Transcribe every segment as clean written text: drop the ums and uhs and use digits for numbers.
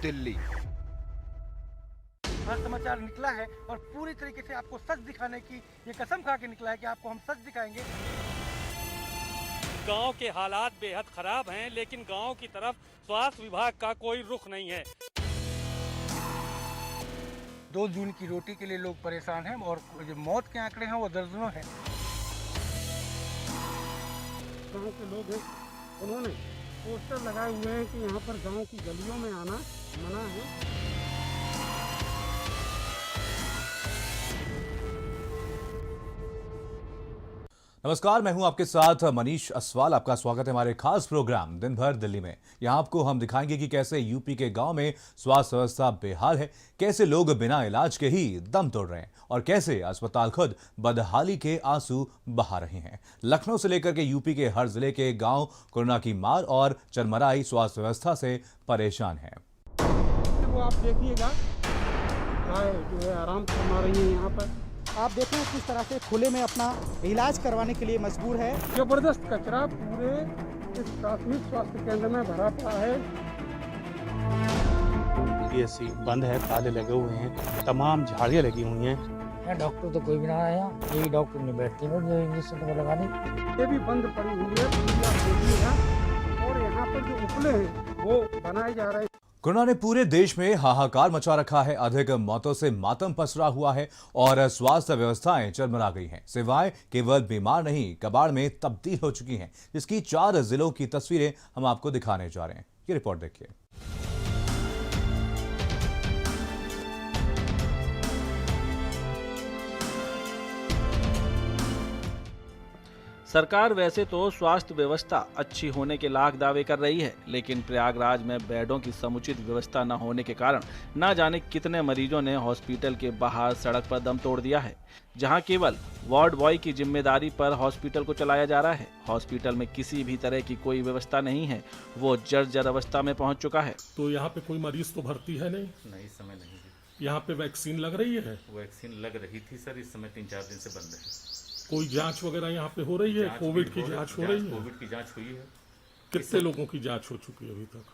दिल्ली। हर समाचार निकला है और पूरी तरीके से आपको सच दिखाने की ये कसम खा के निकला है कि आपको हम सच दिखाएंगे। गांव के हालात बेहद खराब हैं, लेकिन गांव की तरफ स्वास्थ्य विभाग का कोई रुख नहीं है। 2 जून की रोटी के लिए लोग परेशान हैं और जो मौत के आंकड़े हैं वो दर्जनों हैं। गांव के लोग हैं, उन्होंने पोस्टर लगाए हुए हैं कि यहाँ पर गांव की गलियों में आना मना है। नमस्कार, मैं हूं आपके साथ मनीष असवाल। आपका स्वागत है हमारे खास प्रोग्राम दिन भर दिल्ली में। यहां आपको हम दिखाएंगे कि कैसे यूपी के गांव में स्वास्थ्य व्यवस्था बेहाल है, कैसे लोग बिना इलाज के ही दम तोड़ रहे हैं और कैसे अस्पताल खुद बदहाली के आंसू बहा रहे हैं। लखनऊ से लेकर के यूपी के हर जिले के गाँव कोरोना की मार और चरमराई स्वास्थ्य व्यवस्था से परेशान है। वो आप देखिएगा, गाय जो है आराम फरमा रही है। यहाँ पर आप देखें किस तरह से खुले में अपना इलाज करवाने के लिए मजबूर है। जबरदस्त कचरा पूरे इस प्राथमिक स्वास्थ्य केंद्र में भरा पड़ा है। पीएससी बंद है, ताले लगे हुए हैं, तमाम झाड़ियाँ लगी हुई हैं। यहाँ डॉक्टर तो कोई भी ना आया, यही डॉक्टर नहीं बैठते हैं जो इंजेक्शन तो लगा दी। ये भी बंद पड़ी हुई है, आप देखिएगा। और यहाँ पर जो उपले हैं वो बनाए जा रहे हैं। कोरोना ने पूरे देश में हाहाकार मचा रखा है। अधिक मौतों से मातम पसरा हुआ है और स्वास्थ्य व्यवस्थाएं चरमरा गई हैं। सेवाएं केवल बीमार नहीं, कबाड़ में तब्दील हो चुकी हैं, जिसकी 4 जिलों की तस्वीरें हम आपको दिखाने जा रहे हैं। ये रिपोर्ट देखिए। सरकार वैसे तो स्वास्थ्य व्यवस्था अच्छी होने के लाख दावे कर रही है, लेकिन प्रयागराज में बेडों की समुचित व्यवस्था न होने के कारण न जाने कितने मरीजों ने हॉस्पिटल के बाहर सड़क पर दम तोड़ दिया है। जहां केवल वार्ड बॉय की जिम्मेदारी पर हॉस्पिटल को चलाया जा रहा है। हॉस्पिटल में किसी भी तरह की कोई व्यवस्था नहीं है, वो जर्जर अवस्था में पहुंच चुका है। तो यहाँ पे कोई मरीज तो भर्ती है नहीं? इस समय नहीं। यहाँ पे वैक्सीन लग रही है? वैक्सीन लग रही थी सर, इस समय 3-4 दिन से बंद है। कोई जांच वगैरह यहाँ पे हो रही है? कोविड की जांच हो रही है? कोविड की जांच हुई है। कितने लोगों की जांच हो चुकी है अभी तक?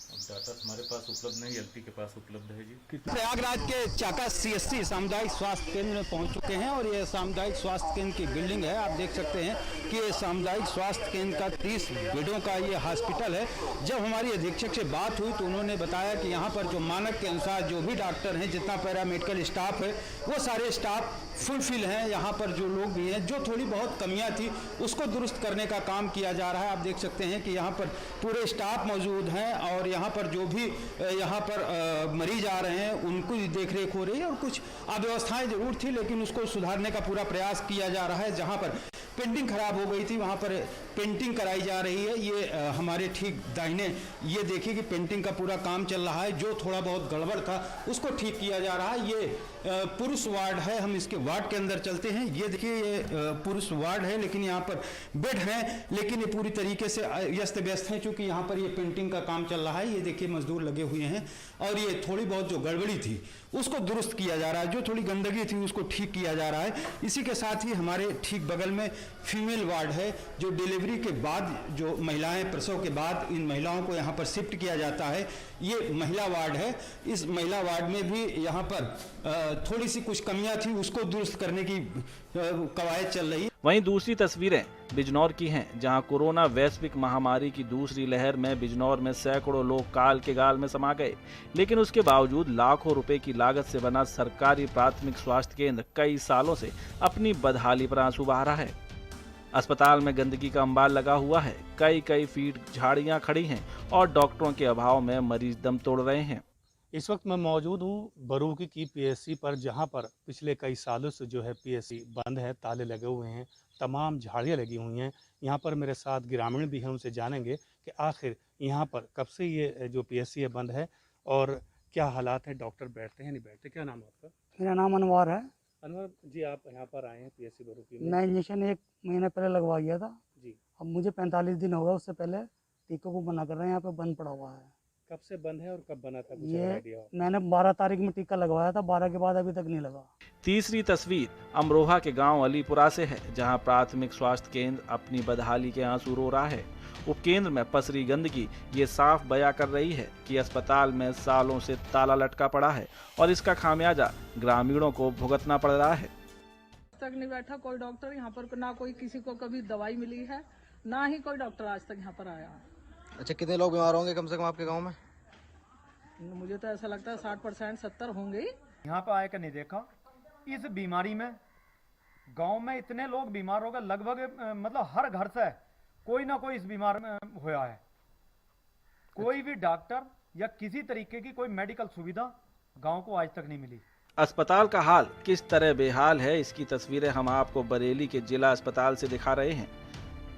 अब डाटा हमारे पास उपलब्ध नहीं, एलपी के पास उपलब्ध है जी। प्रयागराज के चाका सीएससी सामुदायिक स्वास्थ्य केंद्र में पहुंच चुके हैं और ये सामुदायिक स्वास्थ्य केंद्र की बिल्डिंग है। आप देख सकते हैं कि ये सामुदायिक स्वास्थ्य केंद्र का 30 बेडों का ये हॉस्पिटल है। जब हमारी अधीक्षक से बात हुई तो उन्होंने बताया कि यहाँ पर जो मानक के अनुसार जो भी डॉक्टर हैं, जितना पैरामेडिकल स्टाफ है, वो सारे स्टाफ फुलफिल हैं। यहाँ पर जो लोग भी हैं, जो थोड़ी बहुत कमियाँ थी उसको दुरुस्त करने का काम किया जा रहा है। आप देख सकते हैं कि यहाँ पर पूरे स्टाफ मौजूद हैं और यहाँ पर जो भी यहाँ पर मरीज आ रहे हैं उनको देख रेख हो रही है। और कुछ अव्यवस्थाएं जरूर थी, लेकिन उसको सुधारने का पूरा प्रयास किया जा रहा है। जहाँ पर पेंटिंग खराब हो गई थी वहाँ पर पेंटिंग कराई जा रही है। ये हमारे ठीक दाहिने ये देखिए कि पेंटिंग का पूरा काम चल रहा है। जो थोड़ा बहुत गड़बड़ था उसको ठीक किया जा रहा है। ये पुरुष वार्ड है, हम इसके वार्ड के अंदर चलते हैं। ये देखिए ये पुरुष वार्ड है, लेकिन यहाँ पर बेड हैं, लेकिन ये पूरी तरीके से व्यस्त व्यस्त हैं, क्योंकि यहाँ पर ये पेंटिंग का काम चल रहा है। ये देखिए मजदूर लगे हुए हैं और ये थोड़ी बहुत जो गड़बड़ी थी उसको दुरुस्त किया जा रहा है। जो थोड़ी गंदगी थी उसको ठीक किया जा रहा है। इसी के साथ ही हमारे ठीक बगल में फीमेल वार्ड है, जो डिलीवरी के बाद जो महिलाएं प्रसव के बाद इन महिलाओं को यहाँ पर शिफ्ट किया जाता है, ये महिला वार्ड है। इस महिला वार्ड में भी यहाँ पर थोड़ी सी कुछ कमियां थी, उसको दुरुस्त करने की कवायद चल रही है। वहीं दूसरी तस्वीरें बिजनौर की हैं, जहां कोरोना वैश्विक महामारी की दूसरी लहर में बिजनौर में सैकड़ों लोग काल के गाल में समा गए, लेकिन उसके बावजूद लाखों रुपए की लागत से बना सरकारी प्राथमिक स्वास्थ्य केंद्र कई सालों से अपनी बदहाली पर आंसू बहा रहा है। अस्पताल में गंदगी का अंबार लगा हुआ है, कई फीट झाड़ियां खड़ी हैं और डॉक्टरों के अभाव में मरीज दम तोड़ रहे हैं। इस वक्त मैं मौजूद हूँ बरूकी की पीएससी पर, जहाँ पर पिछले कई सालों से जो है पीएससी बंद है, ताले लगे हुए हैं, तमाम झाड़ियाँ लगी हुई हैं। यहाँ पर मेरे साथ ग्रामीण भी हैं, उनसे जानेंगे कि आखिर यहाँ पर कब से ये जो पीएससी है बंद है और क्या हालात हैं। डॉक्टर बैठते हैं नहीं बैठते? क्या नाम है आपका? मेरा नाम अनवर है। अनवर जी, आप यहाँ पर आए हैं पीएससी बरूकी में? मैं इंजेक्शन 1 महीने पहले लगवा गया था जी। अब मुझे 45 दिन हो गए, उससे पहले टीकों को मना कर रहे हैं। यहाँ पे बंद पड़ा हुआ है। कब से बंद है और कब बना था, कुछ ये आइडिया? मैंने 12 तारीख में टीका लगवाया था, 12 के बाद अभी तक नहीं लगा। तीसरी तस्वीर अमरोहा के गांव अलीपुरा से है, जहां प्राथमिक स्वास्थ्य केंद्र अपनी बदहाली के आंसू रो रहा है। उपकेंद्र में पसरी गंदगी ये साफ बयां कर रही है कि अस्पताल में सालों से ताला लटका पड़ा है और इसका खामियाजा ग्रामीणों को भुगतना पड़ रहा है। तक नहीं बैठा कोई डॉक्टर यहाँ पर, ना कोई किसी को कभी दवाई मिली है, ना ही कोई डॉक्टर आज तक यहाँ पर आया। अच्छा, कितने लोग बीमार होंगे कम से कम आपके गांव में? मुझे तो ऐसा लगता है 60% 70 होंगे। यहाँ पर आए कर नहीं देखा। इस बीमारी में गांव में इतने लोग बीमार हो गए, लगभग मतलब हर घर से कोई ना कोई इस बीमार में हुआ है। कोई भी डॉक्टर या किसी तरीके की कोई मेडिकल सुविधा गांव को आज तक नहीं मिली। अस्पताल का हाल किस तरह बेहाल है, इसकी तस्वीरें हम आपको बरेली के जिला अस्पताल से दिखा रहे हैं।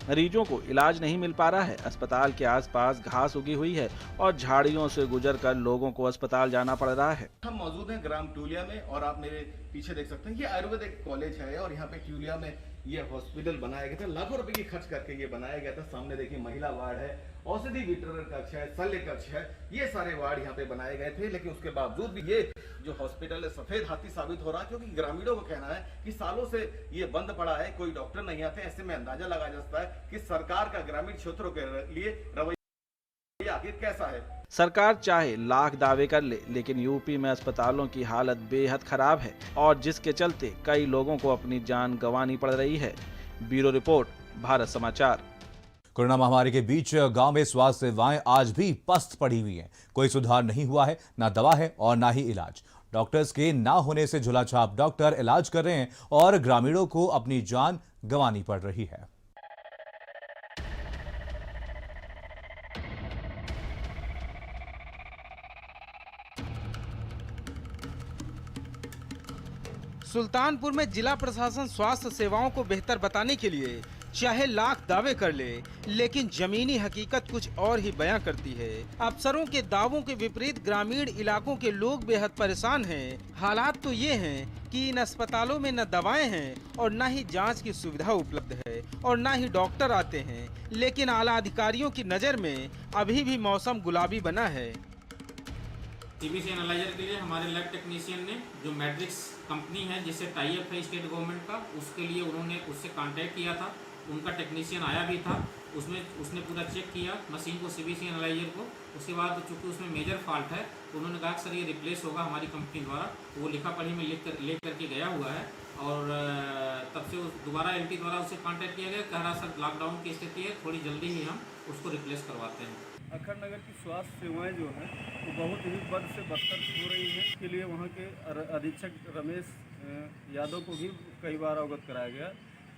मरीजों को इलाज नहीं मिल पा रहा है। अस्पताल के आसपास घास उगी हुई है और झाड़ियों से गुजरकर लोगों को अस्पताल जाना पड़ रहा है। हम मौजूद हैं ग्राम ट्यूलिया में और आप मेरे पीछे देख सकते हैं ये आयुर्वेदिक कॉलेज है और यहाँ पे ट्यूलिया में ये हॉस्पिटल बनाया गया था। लाखों रुपए की खर्च करके ये बनाया गया था। सामने देखिए महिला वार्ड है, औषधि वितरण कक्ष है, शल्य कक्ष है, ये सारे वार्ड यहाँ पे बनाए गए थे। लेकिन उसके बावजूद भी ये जो हॉस्पिटल है सफेद हाथी साबित हो रहा है, क्योंकि ग्रामीणों का कहना है कि सालों से ये बंद पड़ा है, कोई डॉक्टर नहीं आते। ऐसे में अंदाजा लगाया जा सकता है कि सरकार का ग्रामीण क्षेत्रों के लिए रवैया आखिर कैसा है। सरकार चाहे लाख दावे कर ले, लेकिन यूपी में अस्पतालों की हालत बेहद खराब है और जिसके चलते कई लोगों को अपनी जान गंवानी पड़ रही है। ब्यूरो रिपोर्ट, भारत समाचार। कोरोना महामारी के बीच गांव में स्वास्थ्य सेवाएं आज भी पस्त पड़ी हुई हैं। कोई सुधार नहीं हुआ है, ना दवा है और ना ही इलाज। डॉक्टर्स के ना होने से झोलाछाप डॉक्टर इलाज कर रहे हैं और ग्रामीणों को अपनी जान गंवानी पड़ रही है। सुल्तानपुर में जिला प्रशासन स्वास्थ्य सेवाओं को बेहतर बताने के लिए चाहे लाख दावे कर ले, लेकिन जमीनी हकीकत कुछ और ही बयां करती है। अफसरों के दावों के विपरीत ग्रामीण इलाकों के लोग बेहद परेशान हैं। हालात तो ये हैं कि इन अस्पतालों में न दवाएं हैं और न ही जांच की सुविधा उपलब्ध है और न ही डॉक्टर आते हैं। लेकिन आला अधिकारियों की नज़र में अभी भी मौसम गुलाबी बना है। सीबीसी एनालाइजर के लिए हमारे लैब टेक्नीशियन ने जो मैट्रिक्स कंपनी है जिससे टाई अप है स्टेट गवर्नमेंट का, उसके लिए उन्होंने उससे कांटेक्ट किया था। उनका टेक्नीशियन आया भी था, उसने पूरा चेक किया मशीन को, सीबीसी एनालाइजर को। उसके बाद चूँकि उसमें मेजर फॉल्ट है तो उन्होंने कहा कि सर ये रिप्लेस होगा हमारी कंपनी द्वारा। वो लिखा पढ़ी में ले करके गया हुआ है और तब से दोबारा एलटी द्वारा उससे कांटेक्ट किया गया, कह रहा सर लॉकडाउन की स्थिति है, थोड़ी जल्दी ही हम उसको रिप्लेस करवाते हैं। अखर नगर की स्वास्थ्य सेवाएं जो हैं वो बहुत ही बद से बदतर हो रही हैं। इसके लिए वहाँ के अधीक्षक रमेश यादव को भी कई बार अवगत कराया गया,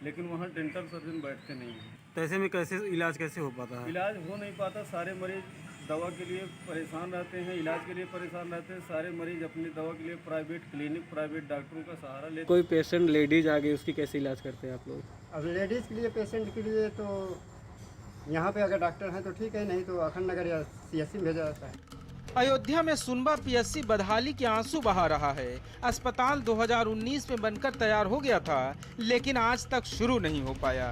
लेकिन वहाँ डेंटल सर्जन बैठते नहीं हैं। तो ऐसे में इलाज कैसे हो पाता है? इलाज हो नहीं पाता। सारे मरीज दवा के लिए परेशान रहते हैं, इलाज के लिए परेशान रहते हैं। सारे मरीज अपनी दवा के लिए प्राइवेट क्लिनिक, प्राइवेट डॉक्टरों का सहारा लेते। कोई पेशेंट लेडीज आ गई, उसकी कैसे इलाज करते हैं आप लोग? अब लेडीज़ के लिए, पेशेंट के लिए तो यहाँ पे अगर डॉक्टर हैं तो ठीक है, नहीं तो अखंड नगर या सीएससी में भेजा जाता है। अयोध्या में सुनबा पीएससी बदहाली के आंसू बहा रहा है। अस्पताल 2019 में बनकर तैयार हो गया था, लेकिन आज तक शुरू नहीं हो पाया।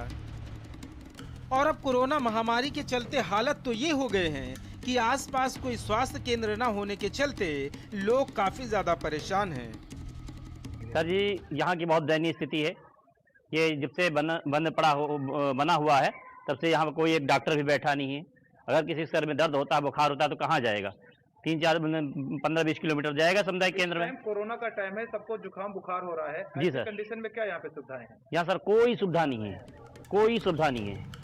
और अब कोरोना महामारी के चलते हालत तो ये हो गए हैं कि आसपास कोई स्वास्थ्य केंद्र न होने के चलते लोग काफी ज्यादा परेशान हैं। सर जी, यहाँ की बहुत दयनीय स्थिति है। ये जब से बना हुआ है तब से यहाँ पर कोई एक डॉक्टर भी बैठा नहीं है। अगर किसी सर में दर्द होता है, बुखार होता है तो कहाँ जाएगा? 3-4-15-20 किलोमीटर जाएगा सामुदायिक केंद्र में। कोरोना का टाइम है, सबको जुकाम बुखार हो रहा है। जी सर। कंडीशन में क्या यहाँ पे सुविधाएं हैं? यहाँ सर कोई सुविधा नहीं है, कोई सुविधा नहीं है।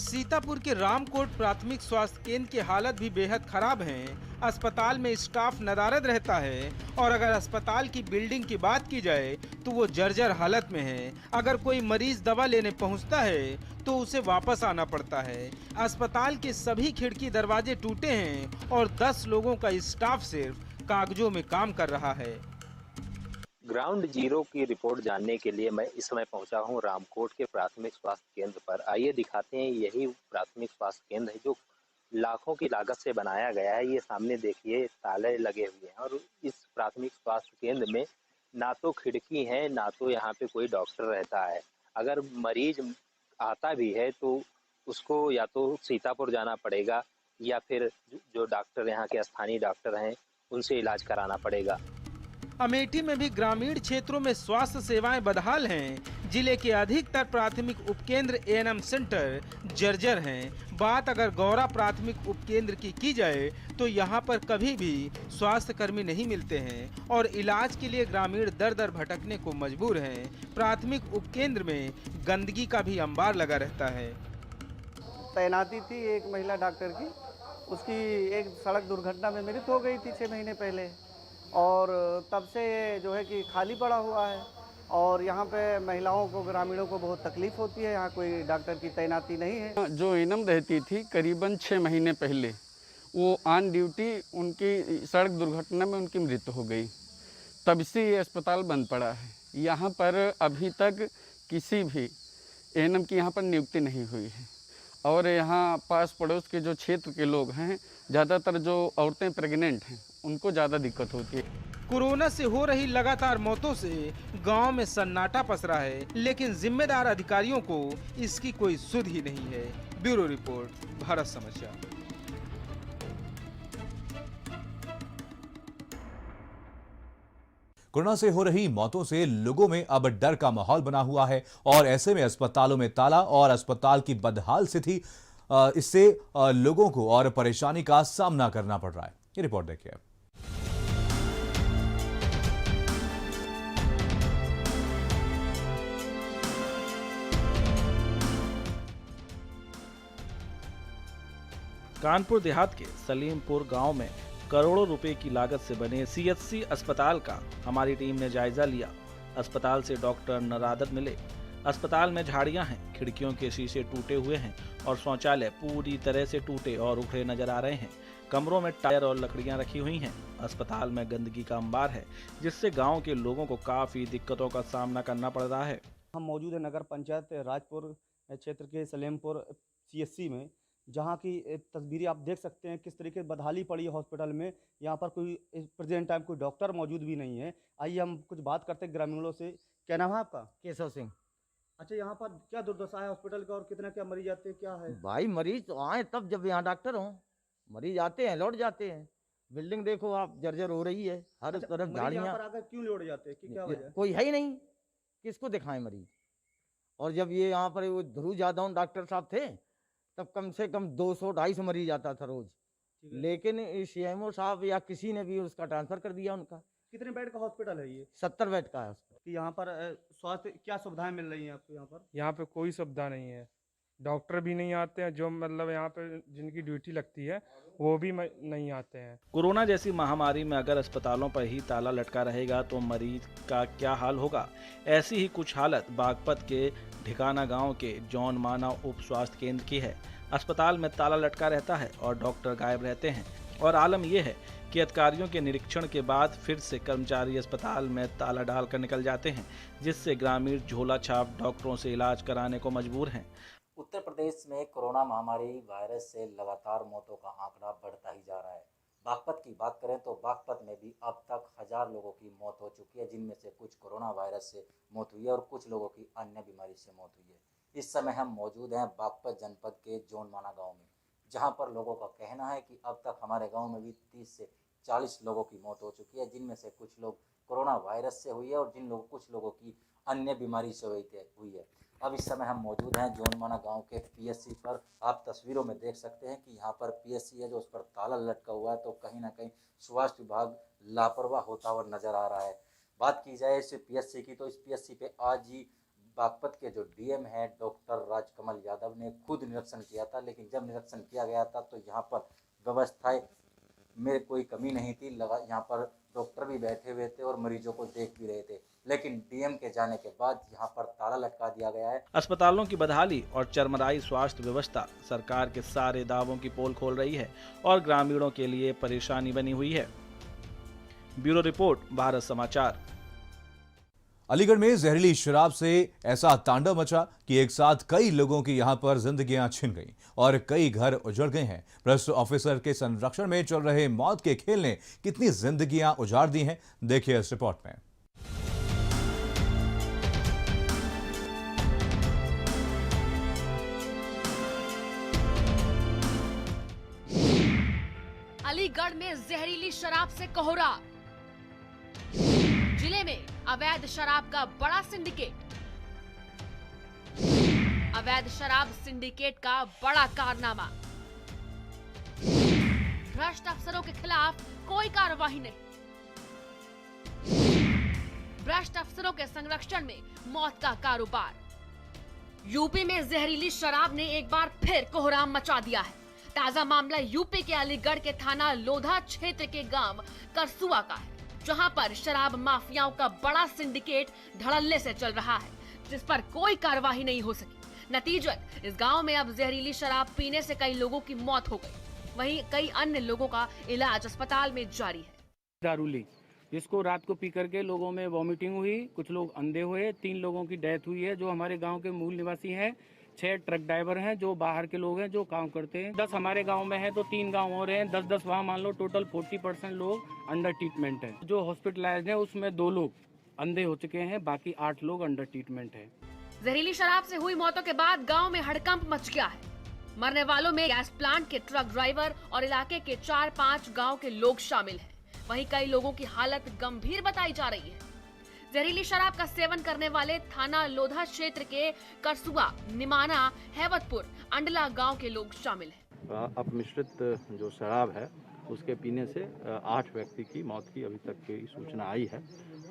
सीतापुर के रामकोट प्राथमिक स्वास्थ्य केंद्र की हालत भी बेहद खराब है। अस्पताल में स्टाफ नदारद रहता है और अगर अस्पताल की बिल्डिंग की बात की जाए तो वो जर्जर हालत में है। अगर कोई मरीज दवा लेने पहुंचता है तो उसे वापस आना पड़ता है। अस्पताल के सभी खिड़की दरवाजे टूटे हैं और 10 लोगों का स्टाफ सिर्फ कागजों में काम कर रहा है। ग्राउंड जीरो की रिपोर्ट जानने के लिए मैं इस समय पहुंचा हूं रामकोट के प्राथमिक स्वास्थ्य केंद्र पर। आइए दिखाते हैं, यही प्राथमिक स्वास्थ्य केंद्र है जो लाखों की लागत से बनाया गया है। ये सामने देखिए ताले लगे हुए हैं और इस प्राथमिक स्वास्थ्य केंद्र में ना तो खिड़की है, ना तो यहाँ पे कोई डॉक्टर रहता है। अगर मरीज आता भी है तो उसको या तो सीतापुर जाना पड़ेगा या फिर जो डॉक्टर यहाँ के स्थानीय डॉक्टर हैं उनसे इलाज कराना पड़ेगा। अमेठी में भी ग्रामीण क्षेत्रों में स्वास्थ्य सेवाएं बदहाल हैं। जिले के अधिकतर प्राथमिक उपकेंद्र एएनएम सेंटर जर्जर हैं। बात अगर गौरा प्राथमिक उपकेंद्र की जाए तो यहाँ पर कभी भी स्वास्थ्य कर्मी नहीं मिलते हैं और इलाज के लिए ग्रामीण दर दर भटकने को मजबूर हैं। प्राथमिक उपकेंद्र में गंदगी का भी अंबार लगा रहता है। तैनाती थी एक महिला डॉक्टर की, उसकी एक सड़क दुर्घटना में मृत्यु हो गई थी 6 महीने पहले, और तब से जो है कि खाली पड़ा हुआ है और यहाँ पे महिलाओं को, ग्रामीणों को बहुत तकलीफ होती है। यहाँ कोई डॉक्टर की तैनाती नहीं है। जो एएनएम रहती थी करीबन 6 महीने पहले, वो ऑन ड्यूटी उनकी सड़क दुर्घटना में उनकी मृत्यु हो गई, तब से ये अस्पताल बंद पड़ा है। यहाँ पर अभी तक किसी भी एएनएम की यहाँ पर नियुक्ति नहीं हुई है और यहाँ पास पड़ोस के जो क्षेत्र के लोग हैं, ज़्यादातर जो औरतें प्रेग्नेंट हैं, उनको ज़्यादा दिक्कत होती है। कोरोना से हो रही लगातार मौतों से गांव में सन्नाटा पसरा है, लेकिन जिम्मेदार अधिकारियों को इसकी कोई सुध ही नहीं है। ब्यूरो रिपोर्ट, भारत समाचार। कोरोना से हो रही मौतों से लोगों में अब डर का माहौल बना हुआ है और ऐसे में अस्पतालों में ताला और अस्पताल की बदहाल स्थिति, इससे लोगों को और परेशानी का सामना करना पड़ रहा है। ये रिपोर्ट देखिए। कानपुर देहात के सलीमपुर गांव में करोड़ों रुपए की लागत से बने सीएचसी अस्पताल का हमारी टीम ने जायजा लिया। अस्पताल से डॉक्टर नरादत मिले। अस्पताल में झाड़ियां हैं, खिड़कियों के शीशे टूटे हुए हैं और शौचालय पूरी तरह से टूटे और उखड़े नजर आ रहे हैं। कमरों में टायर और लकड़ियां रखी हुई हैं। अस्पताल में गंदगी का अंबार है, जिससे गांव के लोगों को काफी दिक्कतों का सामना करना पड़ रहा है। हम मौजूद है नगर पंचायत राजपुर क्षेत्र के सलेमपुर सीएचसी में, जहां की तस्वीरें आप देख सकते हैं किस तरीके बदहाली पड़ी है हॉस्पिटल में। यहाँ पर कोई प्रेजेंट टाइम कोई डॉक्टर मौजूद भी नहीं है। आइए हम कुछ बात करते हैं ग्रामीणों से। क्या नाम है आपका? केशव सिंह। अच्छा, यहाँ पर क्या दुर्दशा है हॉस्पिटल का और कितना क्या मरीज आते हैं, क्या है? भाई मरीज तो आए तब जब यहाँ डॉक्टर हों, मरीज आते हैं लौट जाते हैं। बिल्डिंग देखो आप, जर्जर हो रही है हर तरफ झाड़ियाँ। यहाँ पर आकर क्यों लौट जाते हैं, क्या वजह? कोई है ही नहीं, किसको दिखाएं मरीज। और जब ये यहाँ पर वो ध्रुव यादव डॉक्टर साहब थे, तब कम से कम 200-250 मरीज आता था रोज, लेकिन सीएमओ साहब या किसी ने भी उसका ट्रांसफर कर दिया उनका। कितने बेड का हॉस्पिटल है ये? 70 बेड का है। कि यहाँ पर स्वास्थ्य क्या सुविधाएं मिल रही हैं आपको? यहाँ पर यहाँ पे कोई सुविधा नहीं है, डॉक्टर भी नहीं आते हैं, जो मतलब यहाँ पे जिनकी ड्यूटी लगती है वो भी नहीं आते हैं। कोरोना जैसी महामारी में अगर अस्पतालों पर ही ताला लटका रहेगा तो मरीज का क्या हाल होगा। ऐसी ही कुछ हालत बागपत के ढिकाना गांव के जॉन माना उप स्वास्थ्य केंद्र की है। अस्पताल में ताला लटका रहता है और डॉक्टर गायब रहते हैं और आलम यह है कि अधिकारियों के निरीक्षण के बाद फिर से कर्मचारी अस्पताल में ताला डालकर निकल जाते हैं, जिससे ग्रामीण झोला छाप डॉक्टरों से इलाज कराने को मजबूर हैं। उत्तर प्रदेश में कोरोना महामारी वायरस से लगातार मौतों का आंकड़ा बढ़ता ही जा रहा है। बागपत की बात करें तो बागपत में भी अब तक 1000 लोगों की मौत हो चुकी है, जिनमें से कुछ कोरोना वायरस से मौत हुई है और कुछ लोगों की अन्य बीमारी से मौत हुई है। इस समय हम मौजूद हैं बागपत जनपद के जोनमाना गांव में, जहां पर लोगों का कहना है कि अब तक हमारे गांव में भी 30 से 40 लोगों की मौत हो चुकी है, जिनमें से कुछ लोग कोरोना वायरस से हुई है और कुछ लोगों की अन्य बीमारी से हुई है। अब इस समय हम मौजूद हैं जोनमाना गांव के पीएससी पर। आप तस्वीरों में देख सकते हैं कि यहाँ पर पीएससी है जो उस पर ताला लटका हुआ है, तो कहीं ना कहीं स्वास्थ्य विभाग लापरवाह होता हुआ नजर आ रहा है। बात की जाए इस पीएससी की, तो इस पीएससी पे आज ही बागपत के जो डीएम हैं डॉक्टर राजकमल यादव ने खुद निरीक्षण किया था, लेकिन जब निरीक्षण किया गया था तो यहाँ पर व्यवस्थाएं में कोई कमी नहीं थी। यहाँ पर डॉक्टर भी बैठे हुए थे और मरीजों को देख भी रहे थे, लेकिन डीएम के जाने के बाद यहाँ पर ताला लटका दिया गया है। अस्पतालों की बदहाली और चरमराई स्वास्थ्य व्यवस्था सरकार के सारे दावों की पोल खोल रही है और ग्रामीणों के लिए परेशानी बनी हुई है। ब्यूरो रिपोर्ट, भारत समाचार। अलीगढ़ में जहरीली शराब से ऐसा तांडव मचा कि एक साथ कई लोगों की यहां पर जिंदगियां छिन गईं और कई घर उजड़ गए हैं। प्रेस ऑफिसर के संरक्षण में चल रहे मौत के खेल ने कितनी जिंदगियां उजाड़ दी हैं, देखिए इस रिपोर्ट में। अलीगढ़ में जहरीली शराब से कोहरा। जिले में अवैध शराब का बड़ा सिंडिकेट। अवैध शराब सिंडिकेट का बड़ा कारनामा। भ्रष्ट अफसरों के खिलाफ कोई कार्रवाई नहीं। भ्रष्ट अफसरों के संरक्षण में मौत का कारोबार। यूपी में जहरीली शराब ने एक बार फिर कोहराम मचा दिया है। ताजा मामला यूपी के अलीगढ़ के थाना लोधा क्षेत्र के गांव करसुआ का है, जहां पर शराब माफियाओं का बड़ा सिंडिकेट धड़ल्ले से चल रहा है, जिस पर कोई कार्रवाई नहीं हो सकी। नतीजतन इस गांव में अब जहरीली शराब पीने से कई लोगों की मौत हो गई। वहीं कई अन्य लोगों का इलाज अस्पताल में जारी है। दारू ली, जिसको रात को पी करके लोगों में वॉमिटिंग हुई, कुछ लोग अंधे हुए, 3 लोगों की डेथ हुई है जो हमारे गांव के मूल निवासी हैं। 6 ट्रक ड्राइवर हैं जो बाहर के लोग हैं जो काम करते हैं। 10 हमारे गांव में है तो 3 गांव और हैं, 10-10 वहाँ मान लो, टोटल 40% लोग अंडर ट्रीटमेंट है। जो हॉस्पिटलाइज्ड है उसमें 2 लोग अंधे हो चुके हैं, बाकी 8 लोग अंडर ट्रीटमेंट है। जहरीली शराब से हुई मौतों के बाद गांव में हड़कंप मच गया है। मरने वालों में गैस प्लांट के ट्रक ड्राइवर और इलाके के 4-5 गांव के लोग शामिल हैं। वहीं कई लोगों की हालत गंभीर बताई जा रही है। जहरीली शराब का सेवन करने वाले थाना लोधा क्षेत्र के करसुआ, निमाना, हैवतपुर, अंडला गांव के लोग शामिल हैं। अपमिश्रित जो शराब है उसके पीने से 8 व्यक्ति की मौत की अभी तक की सूचना आई है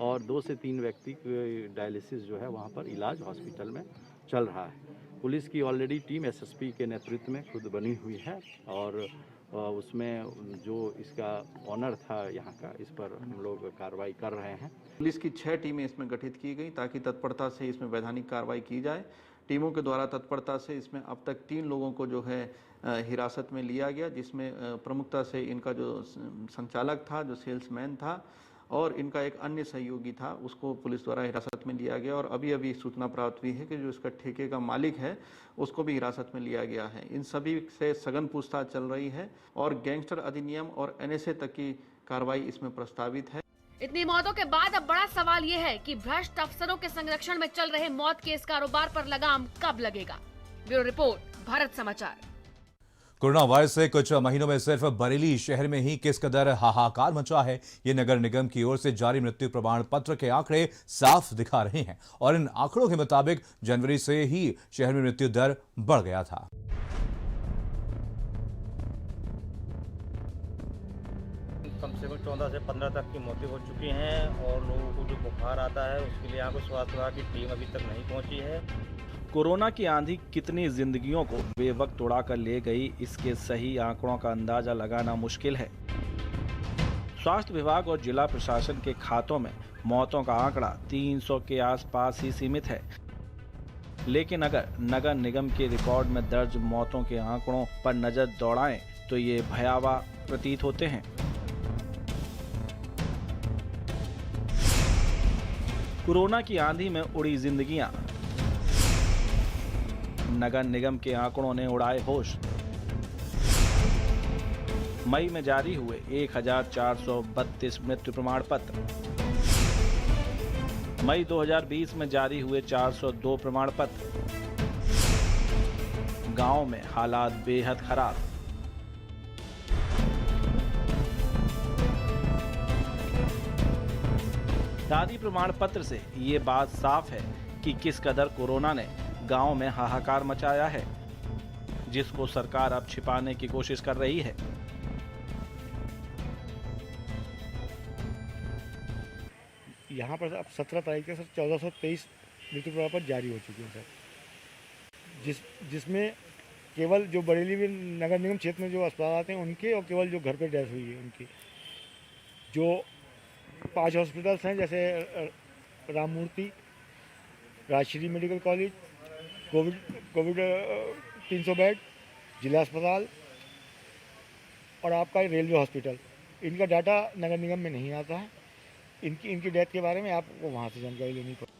और 2 से 3 व्यक्ति की डायलिसिस जो है वहाँ पर इलाज हॉस्पिटल में चल रहा है। पुलिस की ऑलरेडी टीम एसएसपी के नेतृत्व में खुद बनी हुई है और उसमें जो इसका ऑनर था यहाँ का, इस पर हम लोग कार्रवाई कर रहे हैं। पुलिस की 6 टीमें इसमें गठित की गई ताकि तत्परता से इसमें वैधानिक कार्रवाई की जाए। टीमों के द्वारा तत्परता से इसमें अब तक 3 लोगों को जो है हिरासत में लिया गया, जिसमें प्रमुखता से इनका जो संचालक था, जो सेल्समैन था और इनका एक अन्य सहयोगी था, उसको पुलिस द्वारा हिरासत में लिया गया। और अभी सूचना प्राप्त हुई है कि जो इसका ठेके का मालिक है उसको भी हिरासत में लिया गया है। इन सभी से सघन पूछताछ चल रही है और गैंगस्टर अधिनियम और एनएसए तक की कार्रवाई इसमें प्रस्तावित है। इतनी मौतों के बाद अब बड़ा सवाल ये है कि भ्रष्ट अफसरों के संरक्षण में चल रहे मौत के इस कारोबार पर लगाम कब लगेगा। ब्यूरो रिपोर्ट, भारत समाचार। कोरोना वायरस से कुछ महीनों में सिर्फ बरेली शहर में ही किस कदर हाहाकार मचा है, ये नगर निगम की ओर से जारी मृत्यु प्रमाण पत्र के आंकड़े साफ दिखा रहे हैं। और इन आंकड़ों के मुताबिक जनवरी से ही शहर में मृत्यु दर बढ़ गया था। कम से कम 14 से 15 तक की मौतें हो चुकी हैं और लोगों को जो बुखार आता है उसके लिए यहाँ पर स्वास्थ्य विभाग की टीम अभी तक नहीं पहुँची है। कोरोना की आंधी कितनी जिंदगियों को बेवक्त उड़ाकर ले गई, इसके सही आंकड़ों का अंदाजा लगाना मुश्किल है। स्वास्थ्य विभाग और जिला प्रशासन के खातों में मौतों का आंकड़ा 300 के आसपास ही सीमित है, लेकिन अगर नगर निगम के रिकॉर्ड में दर्ज मौतों के आंकड़ों पर नजर दौड़ाएं तो ये भयावह प्रतीत होते हैं। कोरोना की आंधी में उड़ी जिंदगियां, नगर निगम के आंकड़ों ने उड़ाए होश। मई में जारी हुए 1432 मृत्यु प्रमाण पत्र, मई 2020 में जारी हुए 402 प्रमाण पत्र। गांव में हालात बेहद खराब। आदि प्रमाण पत्र से ये बात साफ है कि किस कदर कोरोना ने गांव में हाहाकार मचाया है, जिसको सरकार अब छिपाने की कोशिश कर रही है। यहाँ पर अब 17 तारीख से 1423 मृत्यु प्रमाण पत्र जारी हो चुके हैं सर, जिसमें केवल जो बरेली में नगर निगम क्षेत्र में जो अस्पताल आते हैं उनके, और केवल जो घर पर डेथ हुई है उनकी। जो 5 हॉस्पिटल्स हैं जैसे Rammurti, Rajshree medical college, Covid 300 bed, जिला अस्पताल और आपका रेलवे हॉस्पिटल, इनका डाटा नगर निगम में नहीं आता है। इनकी डेथ के बारे में आपको वहाँ से जानकारी लेनी पड़ेगी।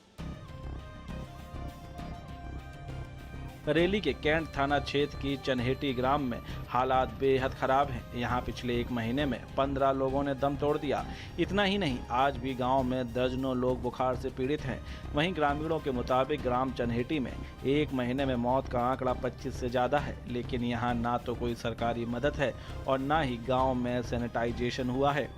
बरेली के कैंट थाना क्षेत्र की चनहेटी ग्राम में हालात बेहद खराब हैं। यहाँ पिछले 1 महीने में 15 लोगों ने दम तोड़ दिया। इतना ही नहीं, आज भी गांव में दर्जनों लोग बुखार से पीड़ित हैं। वहीं ग्रामीणों के मुताबिक ग्राम चनहेटी में 1 महीने में मौत का आंकड़ा 25 से ज़्यादा है, लेकिन यहाँ ना तो कोई सरकारी मदद है और ना ही गाँव में सैनिटाइजेशन हुआ है।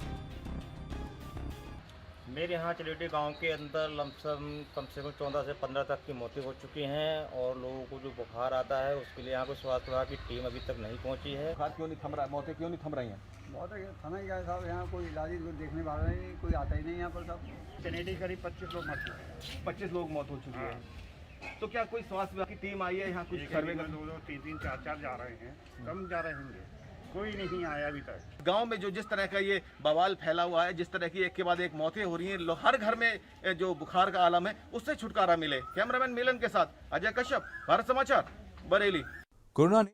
मेरे यहाँ चलेटी गांव के अंदर लमसम कम से कम 14 से 15 तक की मौतें हो चुकी हैं और लोगों को जो बुखार आता है उसके लिए यहाँ पे स्वास्थ्य विभाग की टीम अभी तक नहीं पहुँची है। बुखार क्यों नहीं थम रहा, मौतें क्यों नहीं थम रही हैं? मौतें थम ही गए साहब, यहाँ कोई इलाज कोई देखने वाला नहीं, कोई आता ही नहीं यहाँ पर साहब। चलेटी करीब 25 लोग मर चुके, 25 लोग मौत हो चुकी है। तो क्या कोई स्वास्थ्य विभाग की टीम आई है यहाँ? कुछ सर्वे कर 2-2, 3-3, 4-4 जा रहे हैं, कम जा रहे होंगे, कोई नहीं आया अभी तक। गांव में जो जिस तरह का ये बवाल फैला हुआ है, जिस तरह की एक के बाद एक मौतें हो रही हैं, हर घर में जो बुखार का आलम है उससे छुटकारा मिले। कैमरामैन मिलन के साथ अजय कश्यप, भारत समाचार, बरेली। कोरोना ने